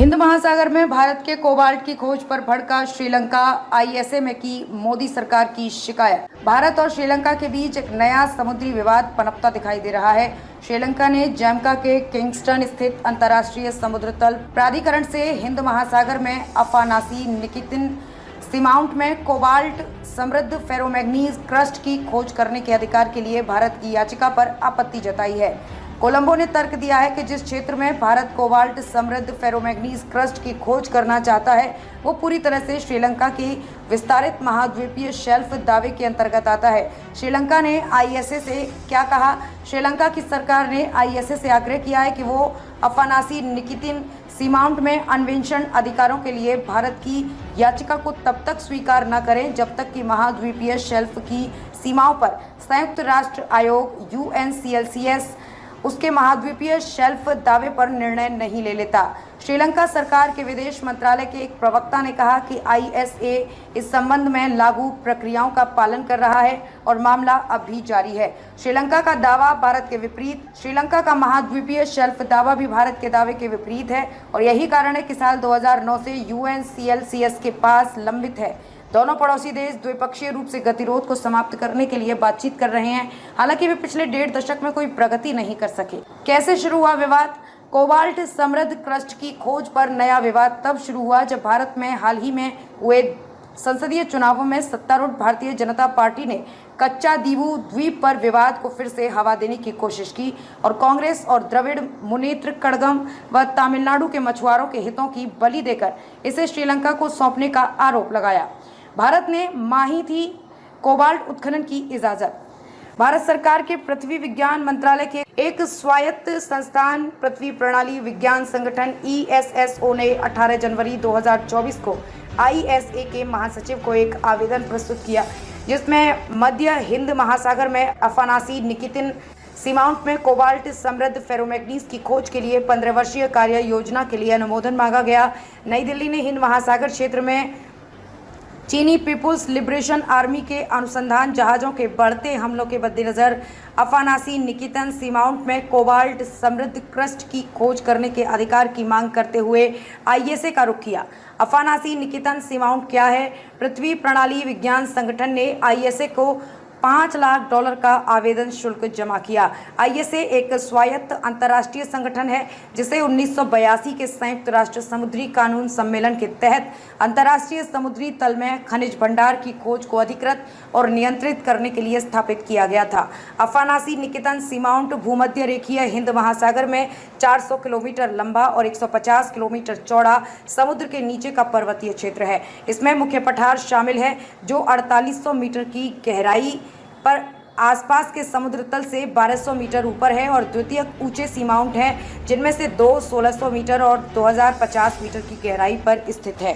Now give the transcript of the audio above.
हिंद महासागर में भारत के कोबाल्ट की खोज पर भड़का श्रीलंका। आईएसए में की मोदी सरकार की शिकायत। भारत और श्रीलंका के बीच एक नया समुद्री विवाद पनपता दिखाई दे रहा है। श्रीलंका ने जैमका के किंगस्टन स्थित अंतर्राष्ट्रीय समुद्र तल प्राधिकरण से हिंद महासागर में अफानासी निकितिन सीमाउंट में कोबाल्ट समृद्ध फेरोमैग्नीज क्रस्ट की खोज करने के अधिकार के लिए भारत की याचिका पर आपत्ति जताई है। कोलंबो ने तर्क दिया है कि जिस क्षेत्र में भारत कोबाल्ट समृद्ध फेरोमैग्नीज क्रस्ट की खोज करना चाहता है वो पूरी तरह से श्रीलंका की विस्तारित महाद्वीपीय शेल्फ दावे के अंतर्गत आता है। श्रीलंका ने आईएसए से क्या कहा? श्रीलंका की सरकार ने आईएसए से आग्रह किया है कि वो अफानासी निकितिन सीमाउंट में अन्वेषण अधिकारों के लिए भारत की याचिका को तब तक स्वीकार न करें जब तक कि महाद्वीपीय शेल्फ की सीमाओं पर संयुक्त राष्ट्र आयोग UNCLCS उसके महाद्वीपीय शेल्फ दावे पर निर्णय नहीं ले लेता। श्रीलंका सरकार के विदेश मंत्रालय के एक प्रवक्ता ने कहा कि आईएसए इस संबंध में लागू प्रक्रियाओं का पालन कर रहा है और मामला अब भी जारी है। श्रीलंका का दावा भारत के विपरीत। श्रीलंका का महाद्वीपीय शेल्फ दावा भी भारत के दावे के विपरीत है और यही कारण है कि साल 2009 से UNCLCS के पास लंबित है। दोनों पड़ोसी देश द्विपक्षीय रूप से गतिरोध को समाप्त करने के लिए बातचीत कर रहे हैं। हालांकि वे पिछले 1.5 दशक में कोई प्रगति नहीं कर सके। कैसे शुरू हुआ विवाद? कोबाल्ट समृद्ध क्रस्ट की खोज पर नया विवाद तब शुरू हुआ जब भारत में हाल ही में हुए संसदीय चुनावों में सत्तारूढ़ भारतीय जनता पार्टी ने कच्चा दीवू द्वीप पर विवाद को फिर से हवा देने की कोशिश की और कांग्रेस और द्रविड़ मुनेत्र कड़गम व तमिलनाडु के मछुआरों के हितों की बलि देकर इसे श्रीलंका को सौंपने का आरोप लगाया। भारत ने माही थी कोबाल्ट उत्खनन की इजाजत। भारत सरकार के पृथ्वी विज्ञान मंत्रालय के एक स्वायत्त संस्थान पृथ्वी प्रणाली विज्ञान संगठन ESSO ने 18 जनवरी 2024 को ISA के महासचिव को एक आवेदन प्रस्तुत किया जिसमें मध्य हिंद महासागर में अफानासी निकितिन सीमाउंट में कोबाल्ट समृद्ध फेरोमैग्नीज की खोज के लिए 15 वर्षीय कार्य योजना के लिए अनुमोदन मांगा गया। नई दिल्ली ने हिंद महासागर क्षेत्र में चीनी पीपुल्स लिबरेशन आर्मी के अनुसंधान जहाज़ों के बढ़ते हमलों के मद्देनजर अफानासी निकितिन सीमाउंट में कोबाल्ट समृद्ध क्रस्ट की खोज करने के अधिकार की मांग करते हुए आईएसए का रुख किया। अफानासी निकितिन सीमाउंट क्या है? पृथ्वी प्रणाली विज्ञान संगठन ने आईएसए को $5 लाख का आवेदन शुल्क जमा किया। आईएसए एक स्वायत्त अंतर्राष्ट्रीय संगठन है जिसे 1982 के संयुक्त राष्ट्र समुद्री कानून सम्मेलन के तहत अंतर्राष्ट्रीय समुद्री तल में खनिज भंडार की खोज को अधिकृत और नियंत्रित करने के लिए स्थापित किया गया था। अफानासी निकितिन सीमाउंट भूमध्य रेखीय हिंद महासागर में 400 किलोमीटर लंबा और 150 किलोमीटर चौड़ा समुद्र के नीचे का पर्वतीय क्षेत्र है। इसमें मुख्य पठार शामिल है जो 4800 मीटर की गहराई पर आसपास के समुद्र तल से 1200 मीटर ऊपर है और द्वितीयक ऊंचे सीमाउंट हैं जिनमें से 2 1600 मीटर और 2050 मीटर की गहराई पर स्थित है।